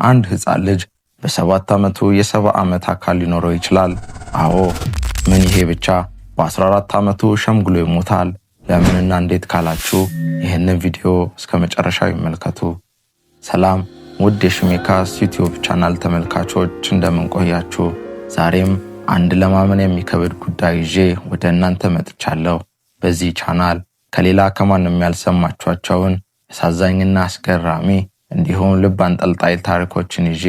አንድ ሕፃን ልጅ በ7 ዓመቱ የ70 ዓመት አካል ሊኖረው ይችላል። አዎ ምን ይሄ ብቻ በ14 ዓመቱ ሸምግሎ ይሞታል። ለምንና እንዴት ካላችሁ ይህንን ቪዲዮ እስከ መጨረሻው ይመልከቱ። ሰላም ውድ የሽሜካስ ዩቲዩብ ቻናል ተመልካቾች እንደምን ቆያችሁ? ዛሬም አንድ ለማመን የሚከብድ ጉዳይ ይዤ ወደ እናንተ መጥቻለሁ። በዚህ ቻናል ከሌላ ከማንም ያልሰማችኋቸውን አሳዛኝና አስገራሚ እንዲሁም ልብ አንጠልጣይ ታሪኮችን ይዤ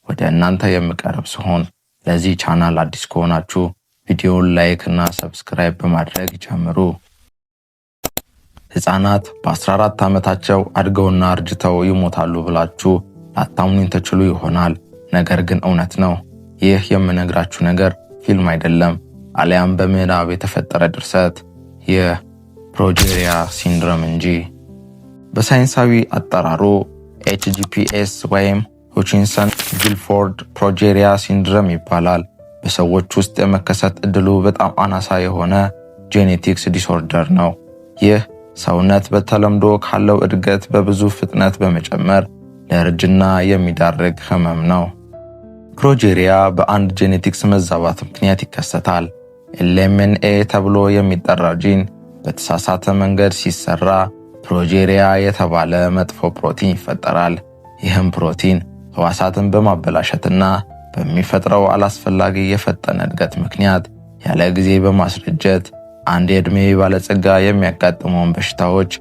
ወደ እናንተ የምቀርብ ሲሆን ለዚህ ቻናል አዲስ ከሆናችሁ ቪዲዮውን ላይክ እና ሰብስክራይብ በማድረግ ጀምሩ። ሕፃናት በ14 ዓመታቸው አድገውና አርጅተው ይሞታሉ ብላችሁ ላታምኑኝ ትችሉ ይሆናል። ነገር ግን እውነት ነው። ይህ የምነግራችሁ ነገር ፊልም አይደለም፣ አሊያም በምዕራብ የተፈጠረ ድርሰት፣ የፕሮጀሪያ ሲንድሮም እንጂ። በሳይንሳዊ አጠራሩ HGPS ወይም ሁቺንሰን ጊልፎርድ ፕሮጀሪያ ሲንድሮም ይባላል። በሰዎች ውስጥ የመከሰት እድሉ በጣም አናሳ የሆነ ጄኔቲክስ ዲስኦርደር ነው። ይህ ሰውነት በተለምዶ ካለው እድገት በብዙ ፍጥነት በመጨመር ለእርጅና የሚዳርግ ህመም ነው። ፕሮጀሪያ በአንድ ጄኔቲክስ መዛባት ምክንያት ይከሰታል። LMNA ተብሎ የሚጠራ ጂን በተሳሳተ መንገድ ሲሰራ ፕሮጀሪያ የተባለ መጥፎ ፕሮቲን ይፈጠራል። ይህም ፕሮቲን ህዋሳትን በማበላሸትና በሚፈጥረው አላስፈላጊ የፈጠነ እድገት ምክንያት ያለ ጊዜ በማስረጀት አንድ የዕድሜ ባለጸጋ የሚያጋጥመውን በሽታዎች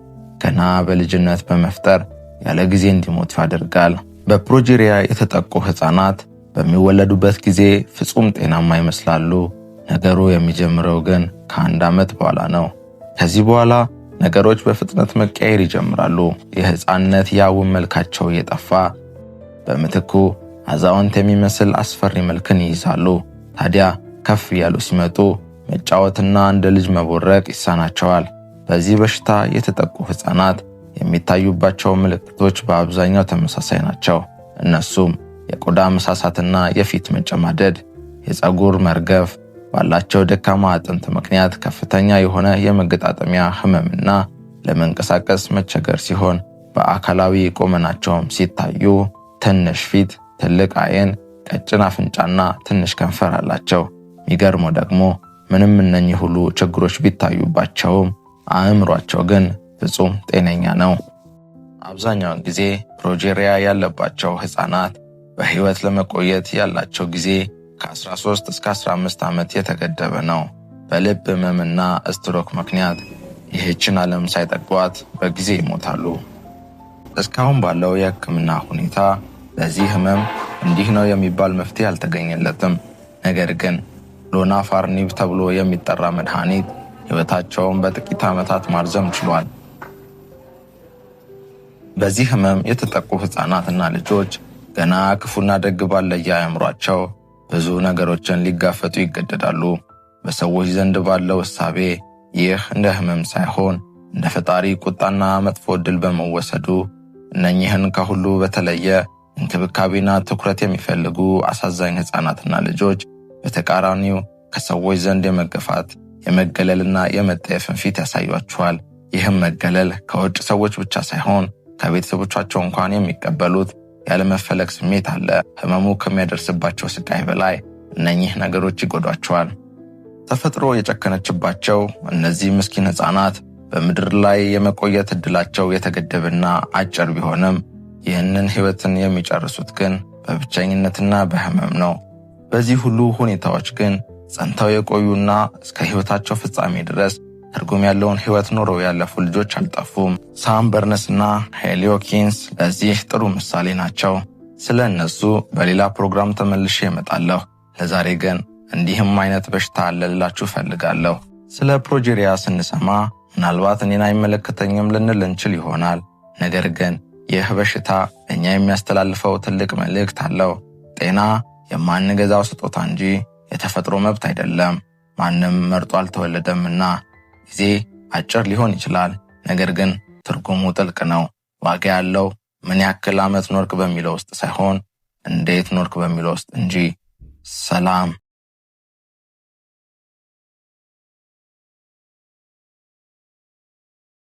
ገና በልጅነት በመፍጠር ያለ ጊዜ እንዲሞቱ ያደርጋል። በፕሮጀሪያ የተጠቁ ህፃናት በሚወለዱበት ጊዜ ፍጹም ጤናማ ይመስላሉ። ነገሩ የሚጀምረው ግን ከ1 ዓመት በኋላ ነው። ከዚህ በኋላ ነገሮች በፍጥነት መቀየር ይጀምራሉ። የህፃንነት ያውን መልካቸው እየጠፋ በምትኩ አዛውንት የሚመስል አስፈሪ መልክን ይይዛሉ። ታዲያ ከፍ ያሉ ሲመጡ መጫወትና እንደ ልጅ መቦረቅ ይሳናቸዋል። በዚህ በሽታ የተጠቁ ህፃናት የሚታዩባቸው ምልክቶች በአብዛኛው ተመሳሳይ ናቸው። እነሱም የቆዳ መሳሳትና የፊት መጨማደድ፣ የፀጉር መርገፍ፣ ባላቸው ደካማ አጥንት ምክንያት ከፍተኛ የሆነ የመገጣጠሚያ ህመምና ለመንቀሳቀስ መቸገር ሲሆን በአካላዊ ቁመናቸውም ሲታዩ ትንሽ ፊት፣ ትልቅ አይን፣ ቀጭን አፍንጫና ትንሽ ከንፈር አላቸው። የሚገርመው ደግሞ ምንም እነኚህ ሁሉ ችግሮች ቢታዩባቸውም አእምሯቸው ግን ፍጹም ጤነኛ ነው። አብዛኛውን ጊዜ ፕሮጀሪያ ያለባቸው ህፃናት በህይወት ለመቆየት ያላቸው ጊዜ ከ13 እስከ 15 ዓመት የተገደበ ነው። በልብ ህመምና ስትሮክ ምክንያት ይህችን ዓለም ሳይጠግቧት በጊዜ ይሞታሉ። እስካሁን ባለው የህክምና ሁኔታ ለዚህ ህመም እንዲህ ነው የሚባል መፍትሄ አልተገኘለትም። ነገር ግን ሎናፋርኒብ ተብሎ የሚጠራ መድኃኒት ህይወታቸውን በጥቂት ዓመታት ማርዘም ችሏል። በዚህ ህመም የተጠቁ ህፃናትና ልጆች ገና ክፉና ደግ ባለየ አእምሯቸው ብዙ ነገሮችን ሊጋፈጡ ይገደዳሉ። በሰዎች ዘንድ ባለው እሳቤ ይህ እንደ ህመም ሳይሆን እንደ ፈጣሪ ቁጣና መጥፎ ዕድል በመወሰዱ እነኚህን ከሁሉ በተለየ እንክብካቤና ትኩረት የሚፈልጉ አሳዛኝ ህፃናትና ልጆች በተቃራኒው ከሰዎች ዘንድ የመገፋት የመገለልና የመጠየፍን ፊት ያሳያቸዋል። ይህም መገለል ከውጭ ሰዎች ብቻ ሳይሆን ከቤተሰቦቻቸው እንኳን የሚቀበሉት ያለመፈለግ ስሜት አለ። ህመሙ ከሚያደርስባቸው ስቃይ በላይ እነኚህ ነገሮች ይጎዷቸዋል። ተፈጥሮ የጨከነችባቸው እነዚህ ምስኪን ህፃናት በምድር ላይ የመቆየት እድላቸው የተገደበና አጭር ቢሆንም ይህንን ህይወትን የሚጨርሱት ግን በብቸኝነትና በህመም ነው። በዚህ ሁሉ ሁኔታዎች ግን ጸንተው የቆዩና እስከ ህይወታቸው ፍጻሜ ድረስ ትርጉም ያለውን ህይወት ኖረው ያለፉ ልጆች አልጠፉም። ሳም በርነስና ሄሊ ሆኪንስ ለዚህ ጥሩ ምሳሌ ናቸው። ስለ እነሱ በሌላ ፕሮግራም ተመልሼ እመጣለሁ። ለዛሬ ግን እንዲህም አይነት በሽታ አለ ልላችሁ ፈልጋለሁ። ስለ ፕሮጀሪያ ስንሰማ ምናልባት እኔን አይመለከተኝም ልንል እንችል ይሆናል። ነገር ግን ይህ በሽታ እኛ የሚያስተላልፈው ትልቅ መልእክት አለው። ጤና የማንገዛው ስጦታ እንጂ የተፈጥሮ መብት አይደለም። ማንም መርጦ አልተወለደምና ጊዜ አጭር ሊሆን ይችላል፣ ነገር ግን ትርጉሙ ጥልቅ ነው። ዋጋ ያለው ምን ያክል ዓመት ኖርክ በሚለው ውስጥ ሳይሆን እንዴት ኖርክ በሚለው ውስጥ እንጂ። ሰላም።